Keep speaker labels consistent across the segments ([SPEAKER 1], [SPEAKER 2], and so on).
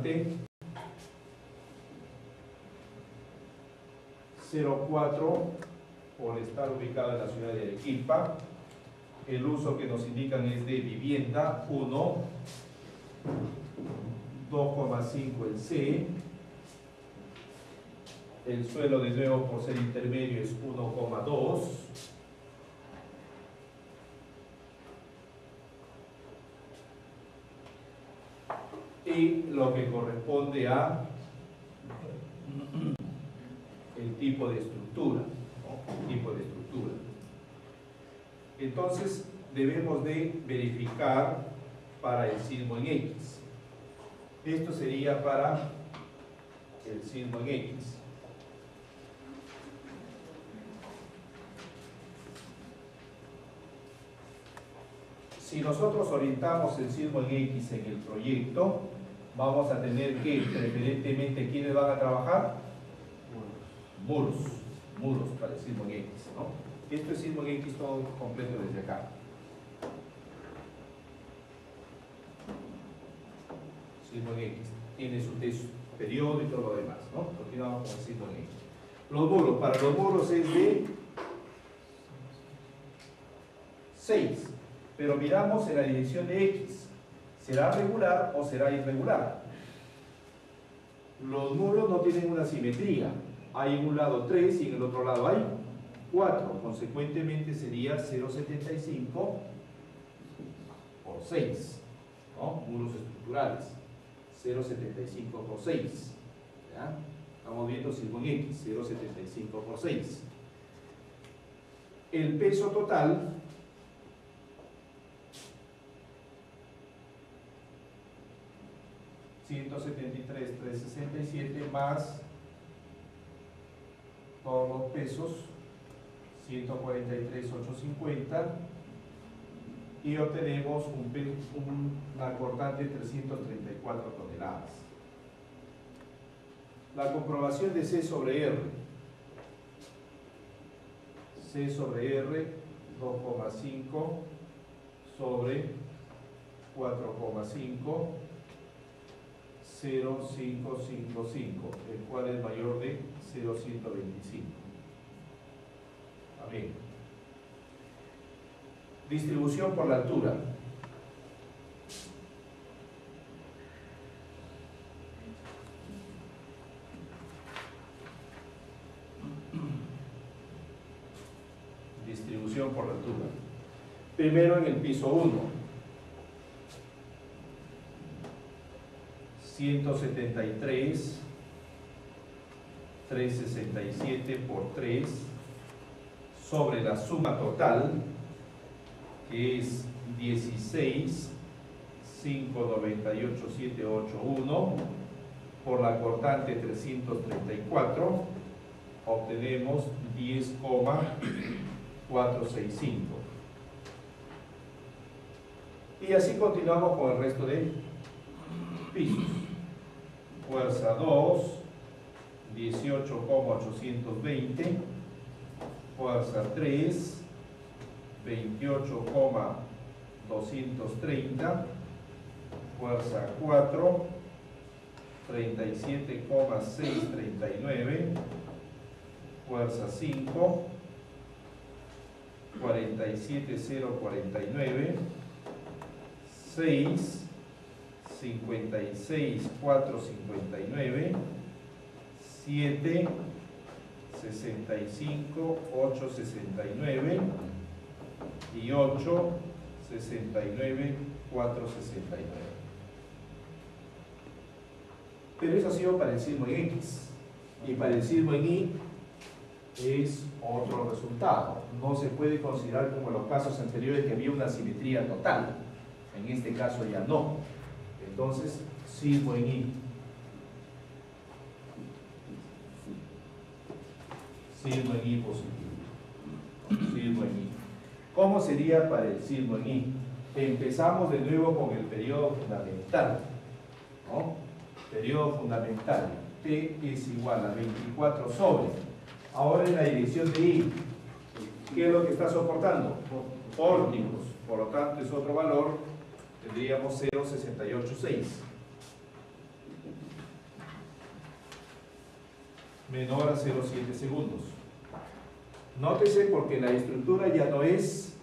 [SPEAKER 1] constante 0,4 por estar ubicado en la ciudad de Arequipa. El uso que nos indican es de vivienda 1, 2,5 el C. El suelo de nuevo por ser intermedio es 1,2. Y lo que corresponde a el tipo de estructura, ¿no? El tipo de estructura. Entonces debemos de verificar para el sismo en X. Esto sería para el sismo en X. Si nosotros orientamos el sismo en X en el proyecto, vamos a tener que, preferentemente, ¿quiénes van a trabajar? Muros para el sismo en X, ¿no? Esto es sismo en X todo completo desde acá. Sismo en X. Tiene su periodo y todo lo demás, ¿no? Continuamos con el sismo en X. Los muros, para los muros es de 6. Pero miramos en la dirección de X. ¿Será regular o será irregular? Los muros no tienen una simetría. Hay en un lado 3 y en el otro lado hay 4. Consecuentemente sería 0,75 por 6. ¿No? Muros estructurales. 0,75 por 6. ¿Ya? Estamos viendo sismo en X. 0,75 por 6. El peso total $173,367 más todos los pesos, $143,850, y obtenemos una cortante de 334 toneladas. La comprobación de C sobre R. C sobre R, 2,5 sobre 4,5, 0,555, el cual es mayor de 0,125. Amén. Distribución por la altura. Distribución por la altura. Primero en el piso 1. 173,367 por 3 sobre la suma total, que es 16,598,781 por la cortante 334, obtenemos 10,465. Y así continuamos con el resto de pisos. Fuerza 2, 18,820. Fuerza 3, 28,230. Fuerza 4, 37,639. Fuerza 5, 47,049. 6, 56,459, 7, 65,869 y 8, 69,469. Pero eso ha sido para el sismo en X, y para el sismo en Y es otro resultado. No se puede considerar como en los casos anteriores que había una simetría total. En este caso ya no. Entonces, sismo en Y. Sismo en Y positivo. Sismo en Y. ¿Cómo sería para el sismo en Y? Empezamos de nuevo con el periodo fundamental, ¿no? Periodo fundamental. T es igual a 24 sobre. Ahora en la dirección de Y, ¿qué es lo que está soportando? Pórticos. Por lo tanto, es otro valor. Tendríamos 0,686. menor a 0,7 segundos. Nótese porque la estructura ya no es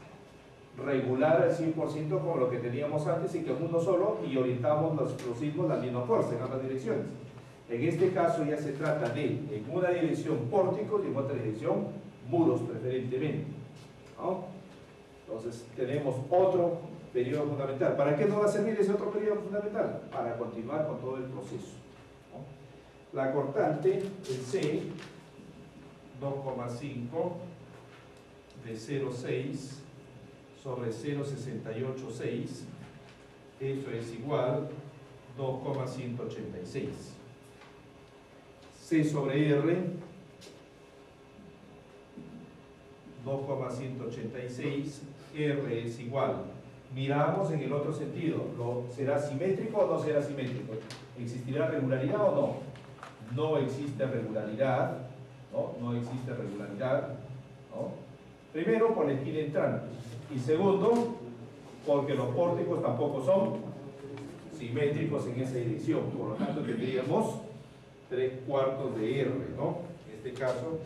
[SPEAKER 1] regular al 100% como lo que teníamos antes y que es uno solo y orientamos los sismos la misma fuerza en ambas direcciones. En este caso ya se trata de, en una dirección, pórticos y en otra dirección, muros preferentemente, ¿no? Entonces tenemos otro periodo fundamental. ¿Para qué nos va a servir ese otro periodo fundamental? Para continuar con todo el proceso, ¿no? La cortante, el C, 2,5 de 0,6 sobre 0,686, eso es igual 2,186. C sobre R, 2,186, R es igual. Miramos en el otro sentido, ¿será simétrico o no será simétrico? ¿Existirá regularidad o no? No existe regularidad, ¿no? No existe regularidad, ¿no? Primero, por la esquina entrante. Y segundo, porque los pórticos tampoco son simétricos en esa dirección. Por lo tanto, tendríamos 3/4 de R, ¿no? En este caso,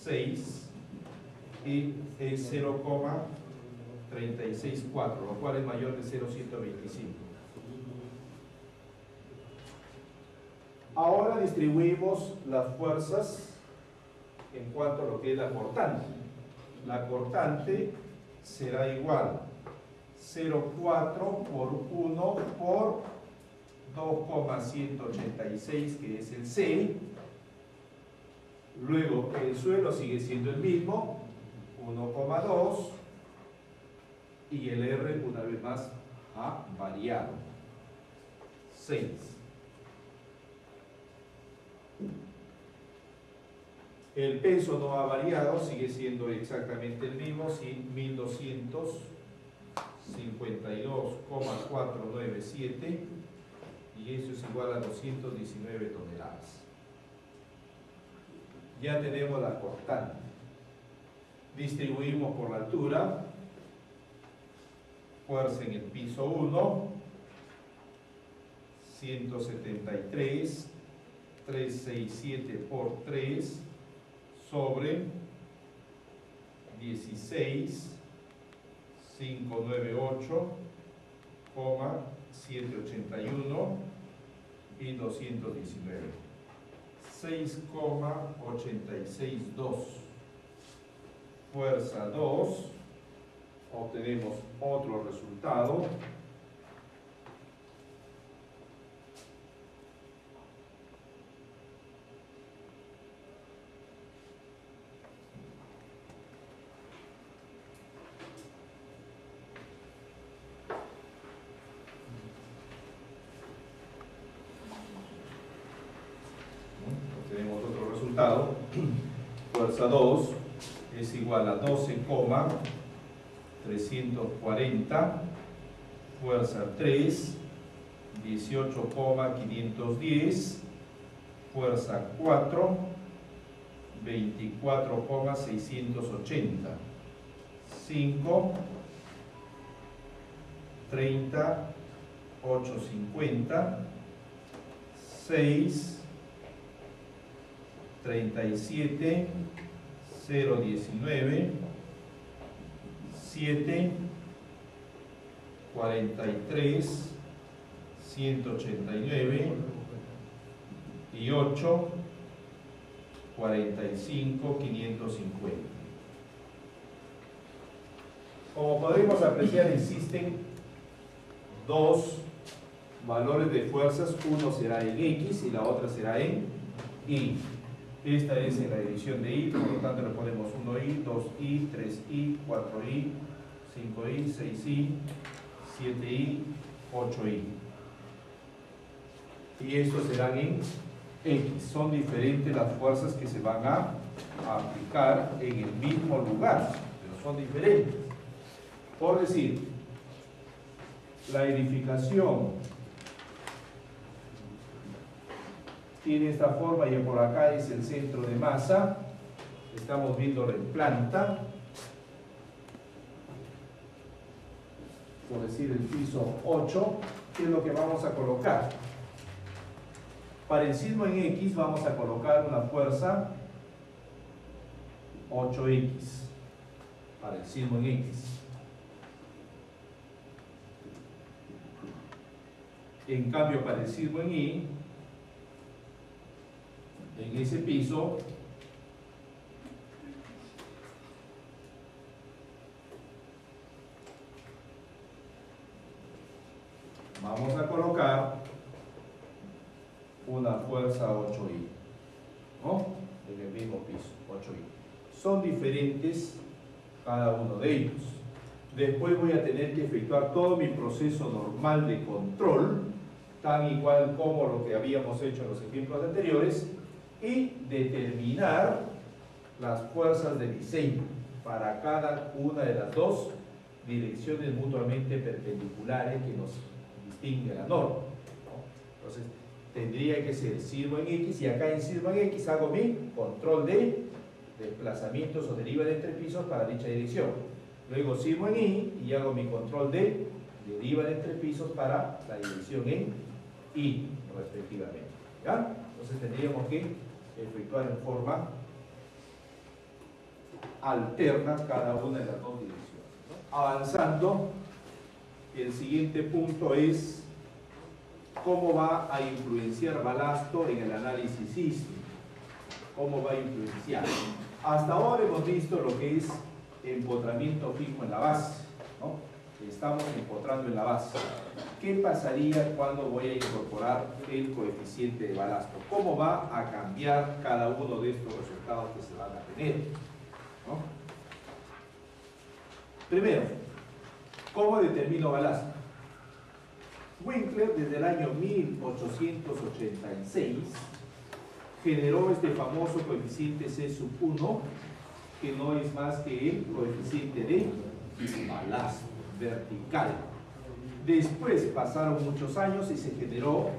[SPEAKER 1] 6 y es 0,364, lo cual es mayor de 0,125. Ahora distribuimos las fuerzas en cuanto a lo que es la cortante. La cortante será igual 0,4 por 1 por 2,186, que es el C. Luego el suelo sigue siendo el mismo, 1,2, y el R una vez más ha variado, 6. El peso no ha variado, sigue siendo exactamente el mismo, 1252,497, y eso es igual a 219 toneladas. Ya tenemos la cortante. Distribuimos por la altura. Fuerza en el piso 1, 173, 367 por 3, sobre 16, 598,781 y 219. 6,862. Fuerza 2. Obtenemos otro resultado. Obtenemos otro resultado. Fuerza 2 es igual a 12,340, fuerza 3, 18,510, fuerza 4, 24,680, 5, 30, 850, 6, 37, 019, 7, 43, 189 y 8, 45, 550. Como podemos apreciar, existen dos valores de fuerzas, uno será en X y la otra será en Y. Esta es en la dirección de Y, por lo tanto le ponemos 1Y, 2Y, 3Y, 4Y, 5Y, 6Y, 7Y, 8Y. Y estos serán en X. Son diferentes las fuerzas que se van a aplicar en el mismo lugar, pero son diferentes. Por decir, la edificación tiene esta forma y por acá es el centro de masa. Estamos viéndolo en planta. Por decir el piso 8, ¿qué es lo que vamos a colocar? Para el sismo en X vamos a colocar una fuerza 8X. Para el sismo en X. En cambio, para el sismo en Y, en ese piso, vamos a colocar una fuerza 8I, ¿no? En el mismo piso, 8I. Son diferentes cada uno de ellos. Después voy a tener que efectuar todo mi proceso normal de control, tan igual como lo que habíamos hecho en los ejemplos anteriores, y determinar las fuerzas de diseño para cada una de las dos direcciones mutuamente perpendiculares que nos distingue la norma, ¿no? Entonces, tendría que ser sismo en X, y acá en sismo en X hago mi control de desplazamientos o deriva de entre pisos para dicha dirección. Luego sismo en Y y hago mi control de deriva de entre pisos para la dirección en Y, respectivamente. ¿Ya? Entonces tendríamos que efectuar en forma alterna cada una de las dos direcciones, ¿no? Avanzando, el siguiente punto es cómo va a influenciar balasto en el análisis sísmico. ¿Cómo va a influenciar? Hasta ahora hemos visto lo que es empotramiento fijo en la base, ¿no? Estamos empotrando en la base. ¿Qué pasaría cuando voy a incorporar el coeficiente de balasto? ¿Cómo va a cambiar cada uno de estos resultados que se van a tener, ¿no? Primero, ¿cómo determino balasto? Winkler, desde el año 1886, generó este famoso coeficiente C sub 1, que no es más que el coeficiente de balasto vertical. Después pasaron muchos años y se generó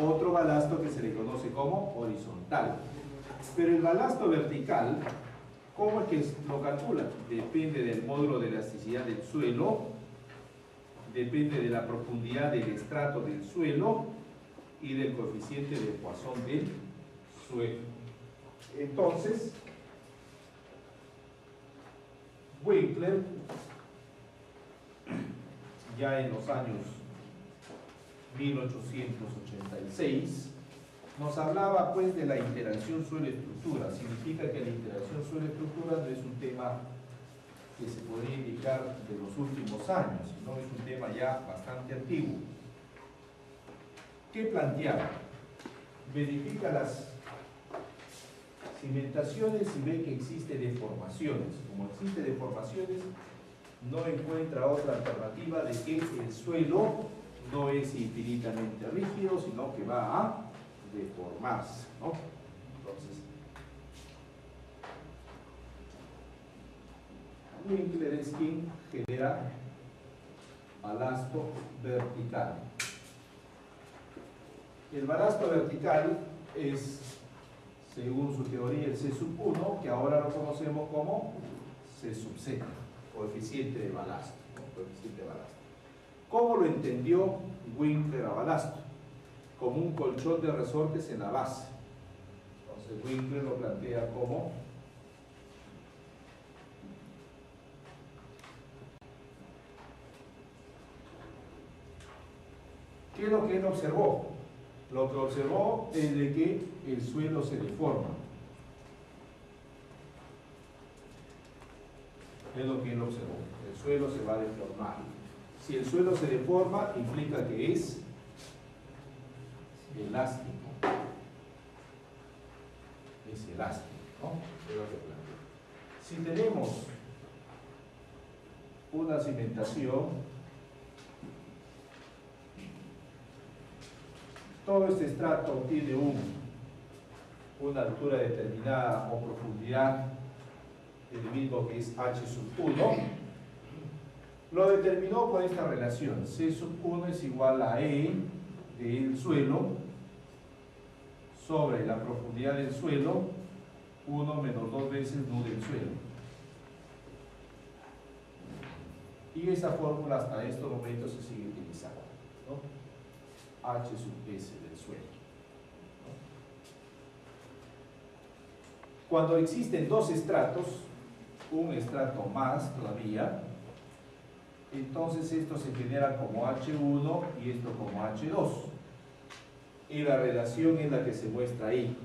[SPEAKER 1] otro balasto que se le conoce como horizontal. Pero el balasto vertical, ¿cómo es que lo calcula? Depende del módulo de elasticidad del suelo, depende de la profundidad del estrato del suelo y del coeficiente de Poisson del suelo. Entonces, Winkler, ya en los años 1886, nos hablaba pues de la interacción suelo-estructura. Significa que la interacción suelo-estructura no es un tema que se podría indicar de los últimos años, sino es un tema ya bastante antiguo. ¿Qué planteaba? Verifica las cimentaciones y ve que existe deformaciones. Como existe deformaciones, no encuentra otra alternativa de que el suelo no es infinitamente rígido, sino que va a deformarse, ¿no? Entonces, Winkler es quien genera balasto vertical. El balasto vertical es, según su teoría, el C sub 1, que ahora lo conocemos como C sub Z, coeficiente de balasto, ¿no? Coeficiente de balasto. ¿Cómo lo entendió Winkler a balasto? Como un colchón de resortes en la base. Entonces Winkler lo plantea como ¿qué es lo que él observó? Lo que observó es de que el suelo se deforma. Es lo que él observó. El suelo se va a deformar. Si el suelo se deforma, implica que es elástico. Es elástico, ¿no? Es lo que plantea. Si tenemos una cimentación, todo este estrato tiene una altura determinada o profundidad del mismo que es H sub 1. Lo determinó con esta relación. C sub 1 es igual a E del suelo sobre la profundidad del suelo, 1 menos 2 veces nu del suelo. Y esa fórmula hasta estos momentos se sigue utilizando, ¿no? H sub S del suelo, ¿no? Cuando existen dos estratos, un estrato más todavía, entonces esto se genera como H1 y esto como H2. Y la relación es la que se muestra ahí.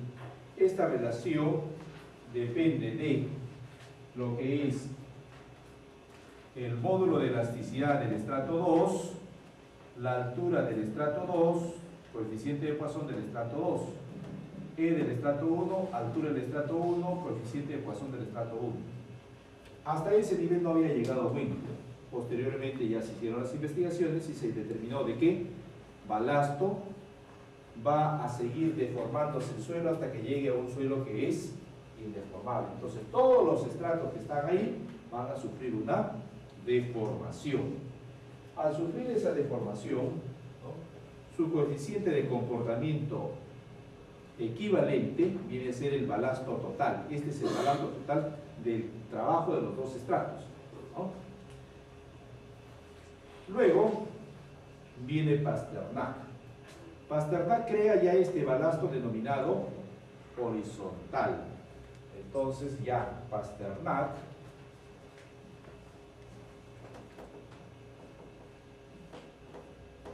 [SPEAKER 1] Esta relación depende de lo que es el módulo de elasticidad del estrato 2, la altura del estrato 2, coeficiente de Poisson del estrato 2, E del estrato 1, altura del estrato 1, coeficiente de Poisson del estrato 1. Hasta ese nivel no había llegado Winkler. Posteriormente ya se hicieron las investigaciones y se determinó de que balasto va a seguir deformándose el suelo hasta que llegue a un suelo que es indeformable. Entonces todos los estratos que están ahí van a sufrir una deformación. Al sufrir esa deformación, ¿no?, su coeficiente de comportamiento equivalente viene a ser el balasto total. Este es el balasto total del trabajo de los dos estratos, ¿no? Luego viene Pasternak. Pasternak crea ya este balasto denominado horizontal. Entonces ya Pasternak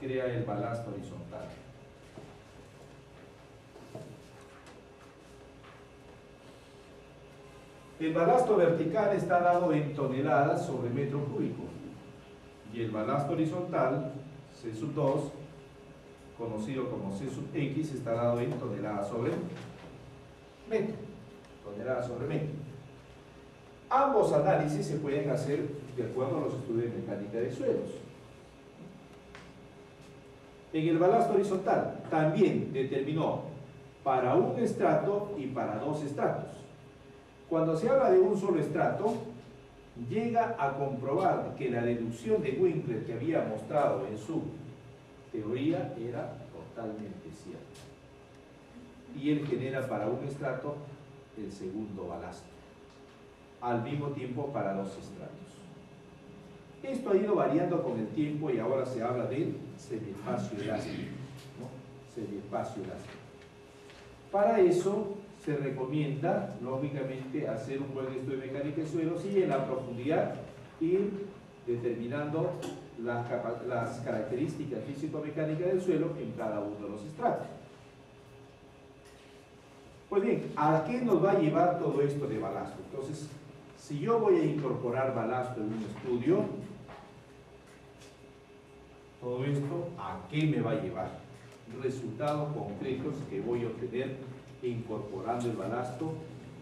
[SPEAKER 1] crea el balasto horizontal. El balasto vertical está dado en toneladas sobre metro cúbico y el balasto horizontal, C sub 2, conocido como C sub X, está dado en toneladas sobre metro. Toneladas sobre metro. Ambos análisis se pueden hacer de acuerdo a los estudios de mecánica de suelos. En el balasto horizontal también determinó para un estrato y para dos estratos. Cuando se habla de un solo estrato, llega a comprobar que la deducción de Winkler que había mostrado en su teoría era totalmente cierta. Y él genera para un estrato el segundo balasto, al mismo tiempo para dos estratos. Esto ha ido variando con el tiempo y ahora se habla del semiespacio elástico, ¿no? Semiespacio elástico. Para eso se recomienda, lógicamente, hacer un buen estudio de mecánica de suelos y en la profundidad ir determinando las características físico-mecánicas del suelo en cada uno de los estratos. Pues bien, ¿a qué nos va a llevar todo esto de balasto? Entonces, si yo voy a incorporar balasto en un estudio, todo esto, ¿a qué me va a llevar? Resultados concretos que voy a obtener incorporando el balasto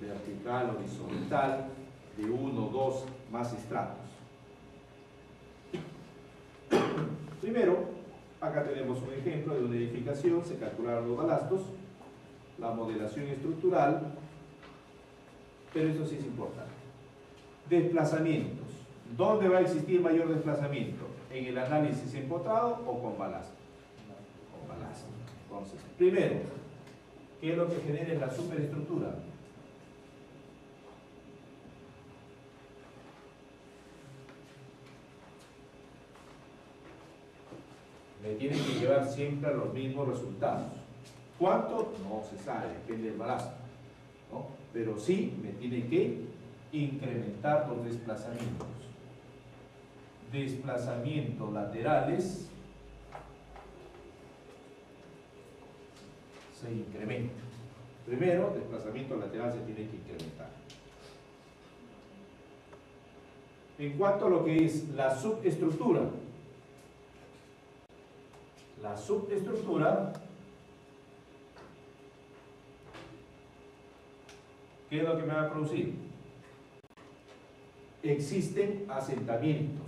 [SPEAKER 1] vertical, horizontal, de 1, 2, más estratos. Primero, acá tenemos un ejemplo de una edificación, se calcularon los balastos, la modelación estructural, pero eso sí es importante. Desplazamientos. ¿Dónde va a existir mayor desplazamiento? ¿En el análisis empotrado o con balasto? Con balasto. Entonces, primero, ¿qué es lo que genera la superestructura? Me tienen que llevar siempre a los mismos resultados. ¿Cuánto? No se sabe, depende del balasto, ¿no? Pero sí me tiene que incrementar los desplazamientos. Desplazamientos laterales se incrementa. Primero, desplazamiento lateral se tiene que incrementar. En cuanto a lo que es la subestructura, ¿qué es lo que me va a producir? Existen asentamientos.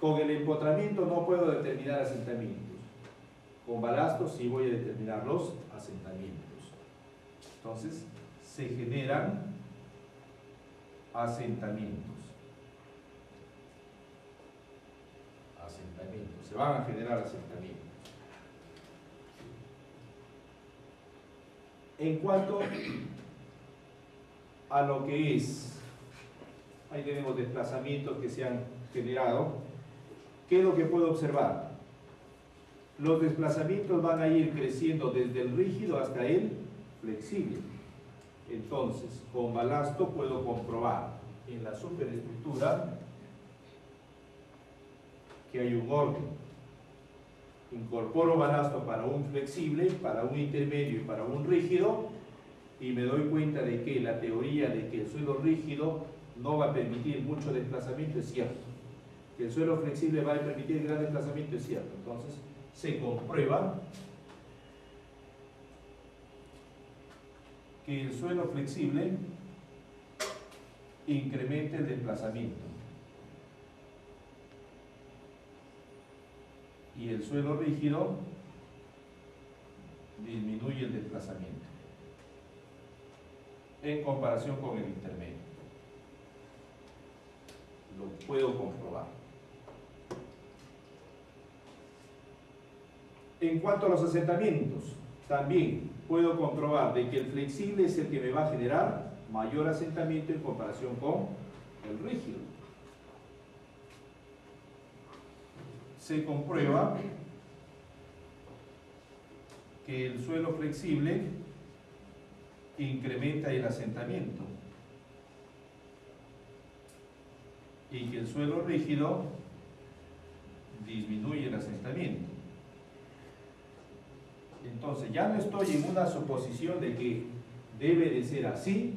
[SPEAKER 1] Con el empotramiento no puedo determinar asentamientos. Con balasto sí voy a determinar los asentamientos. Entonces, se generan asentamientos. Se van a generar asentamientos. En cuanto a lo que es, ahí tenemos desplazamientos que se han generado. ¿Qué es lo que puedo observar? Los desplazamientos van a ir creciendo desde el rígido hasta el flexible. Entonces, con balasto puedo comprobar en la superestructura que hay un orden. Incorporo balasto para un flexible, para un intermedio y para un rígido, y me doy cuenta de que la teoría de que el suelo rígido no va a permitir mucho desplazamiento es cierto. Que el suelo flexible va a permitir gran desplazamiento es cierto. Entonces, se comprueba que el suelo flexible incrementa el desplazamiento y el suelo rígido disminuye el desplazamiento en comparación con el intermedio. Lo puedo comprobar. En cuanto a los asentamientos, también puedo comprobar de que el flexible es el que me va a generar mayor asentamiento en comparación con el rígido. Se comprueba que el suelo flexible incrementa el asentamiento y que el suelo rígido disminuye el asentamiento. Entonces ya no estoy en una suposición de que debe de ser así,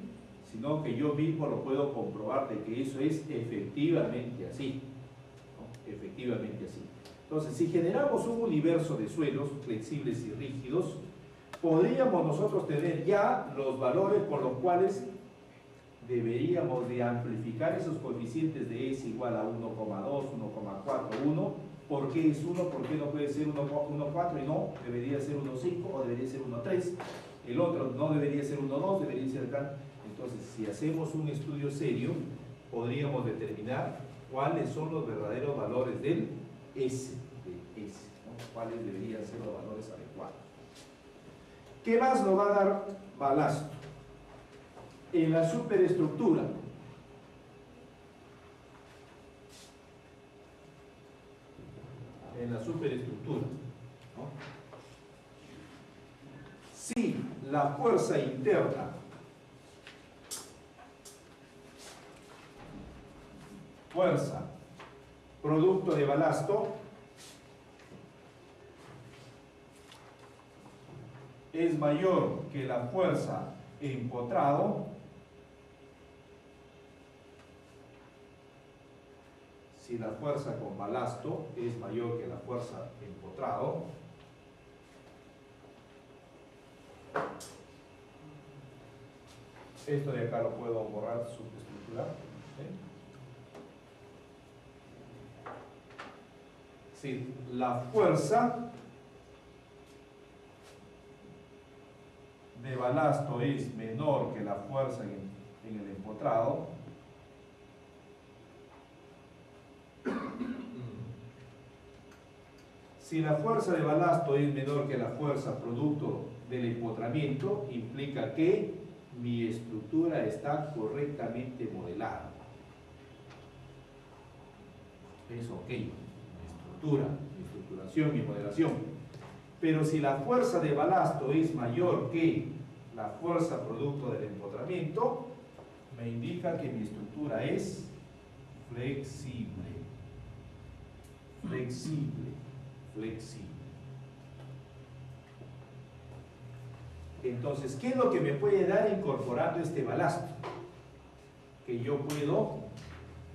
[SPEAKER 1] sino que yo mismo lo puedo comprobar de que eso es efectivamente así, ¿no? Efectivamente así. Entonces, si generamos un universo de suelos flexibles y rígidos, podríamos nosotros tener ya los valores con los cuales deberíamos de amplificar esos coeficientes de S igual a 1,2, 1,4, 1. ¿Por qué es 1? ¿Por qué no puede ser 1,4 y no? Debería ser 1,5 o debería ser 1,3. El otro no debería ser 1,2, debería ser tal. Entonces, si hacemos un estudio serio, podríamos determinar cuáles son los verdaderos valores del S, ¿no? Cuáles deberían ser los valores adecuados. ¿Qué más nos va a dar balasto? En la superestructura, ¿no? Si la fuerza interna producto de balasto es mayor que la fuerza empotrado, si la fuerza con balasto es mayor que la fuerza empotrado, esto de acá lo puedo borrar, superestructura, si la fuerza de balasto es menor que la fuerza en el empotrado, si la fuerza de balasto es menor que la fuerza producto del empotramiento, implica que mi estructura está correctamente modelada. Es ok, mi estructuración, mi modelación. Pero si la fuerza de balasto es mayor que la fuerza producto del empotramiento, me indica que mi estructura es flexible. Entonces, ¿qué es lo que me puede dar incorporando este balasto? Que yo puedo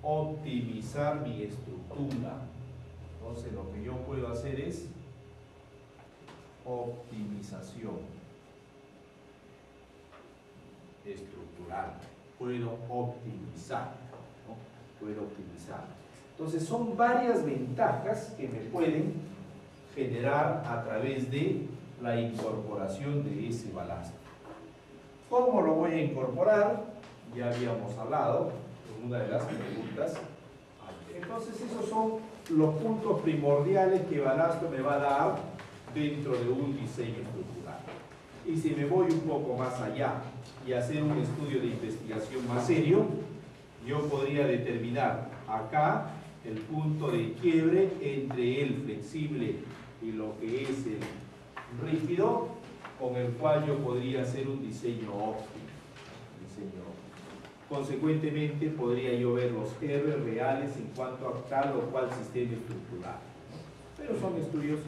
[SPEAKER 1] optimizar mi estructura. Entonces, lo que yo puedo hacer es optimización estructural. Puedo optimizar, ¿no? Puedo optimizar. Entonces, son varias ventajas que me pueden generar a través de la incorporación de ese balasto. ¿Cómo lo voy a incorporar? Ya habíamos hablado en una de las preguntas. Entonces, esos son los puntos primordiales que balasto me va a dar dentro de un diseño estructural. Y si me voy un poco más allá y hacer un estudio de investigación más serio, yo podría determinar acá el punto de quiebre entre el flexible y lo que es el rígido, con el cual yo podría hacer un diseño óptimo. enseñó. Consecuentemente, podría yo ver los R reales en cuanto a tal o cual sistema estructural. Pero son estudios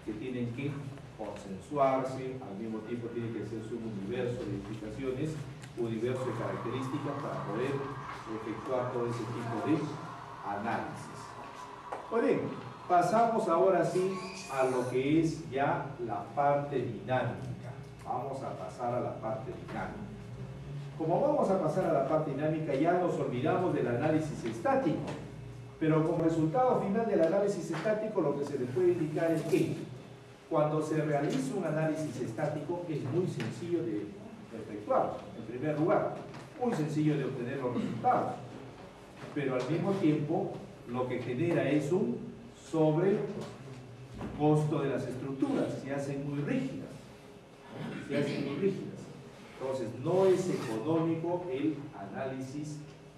[SPEAKER 1] que tienen que consensuarse, al mismo tiempo tiene que hacerse un universo de implicaciones, universo de características para poder efectuar todo ese tipo de análisis. Pues bien, pasamos ahora sí a lo que es ya la parte dinámica. Vamos a pasar a la parte dinámica. Como vamos a pasar a la parte dinámica, ya nos olvidamos del análisis estático. Pero como resultado final del análisis estático, lo que se le puede indicar es que cuando se realiza un análisis estático es muy sencillo de efectuar, en primer lugar, muy sencillo de obtener los resultados, pero al mismo tiempo lo que genera es un sobrecosto de las estructuras, se hacen muy rígidas, ¿no? Se hacen muy rígidas. Entonces no es económico el análisis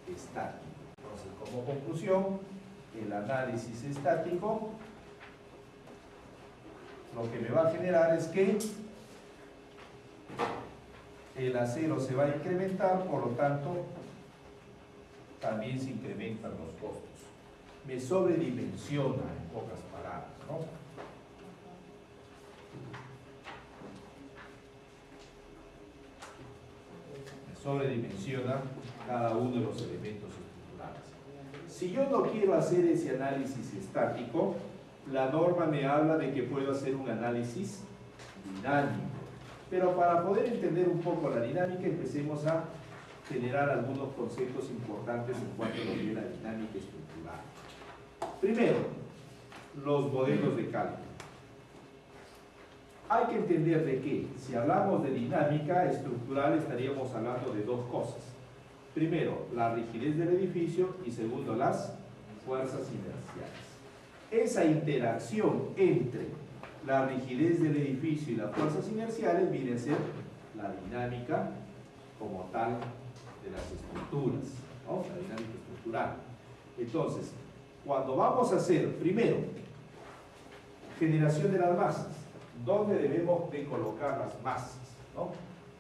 [SPEAKER 1] estático. Entonces, como conclusión, el análisis estático lo que me va a generar es que el acero se va a incrementar, por lo tanto también se incrementan los costos. Me sobredimensiona, en pocas palabras, ¿no? Me sobredimensiona cada uno de los elementos estructurales. Si yo no quiero hacer ese análisis estático, la norma me habla de que puedo hacer un análisis dinámico. Pero para poder entender un poco la dinámica, empecemos a generar algunos conceptos importantes en cuanto a lo que es la dinámica estructural. Primero, los modelos de cálculo. Hay que entender de que, si hablamos de dinámica estructural, estaríamos hablando de dos cosas. Primero, la rigidez del edificio y segundo, las fuerzas inerciales. Esa interacción entre la rigidez del edificio y las fuerzas inerciales viene a ser la dinámica como tal de las estructuras, ¿no? La dinámica estructural. Entonces, cuando vamos a hacer, primero, generación de las masas, ¿dónde debemos de colocar las masas, ¿no?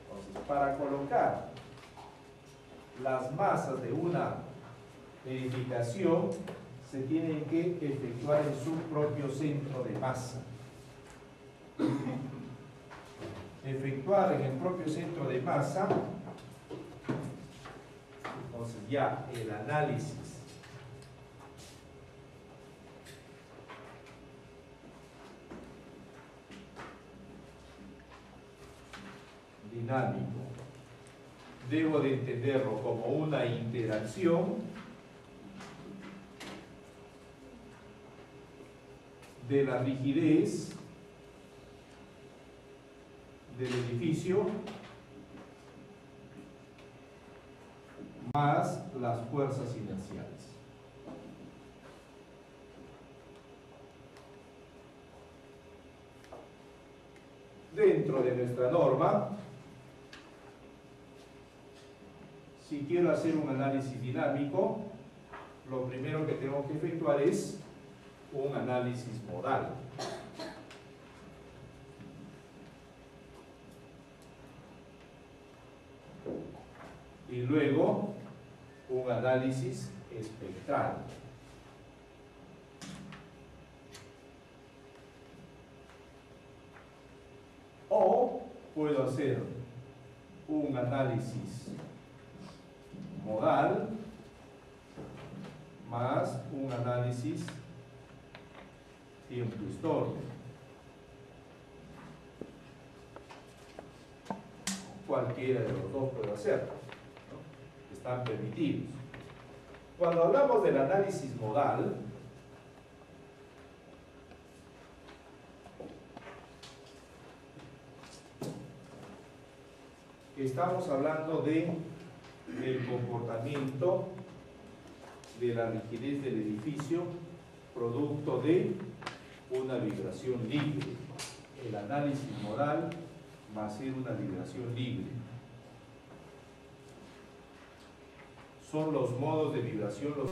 [SPEAKER 1] Entonces, para colocar las masas de una edificación, se tiene que efectuar en su propio centro de masa. Efectuar en el propio centro de masa, entonces ya el análisis dinámico debo de entenderlo como una interacción de la rigidez del edificio más las fuerzas inerciales. Dentro de nuestra norma, si quiero hacer un análisis dinámico, lo primero que tengo que efectuar es un análisis modal. Y luego un análisis espectral. O puedo hacer un análisis modal más un análisis tiempo histórico. Cualquiera de los dos puedo hacer, ¿no? Están permitidos. Cuando hablamos del análisis modal, estamos hablando del comportamiento de la rigidez del edificio producto de una vibración libre. El análisis modal va a ser una vibración libre. Son los modos de vibración los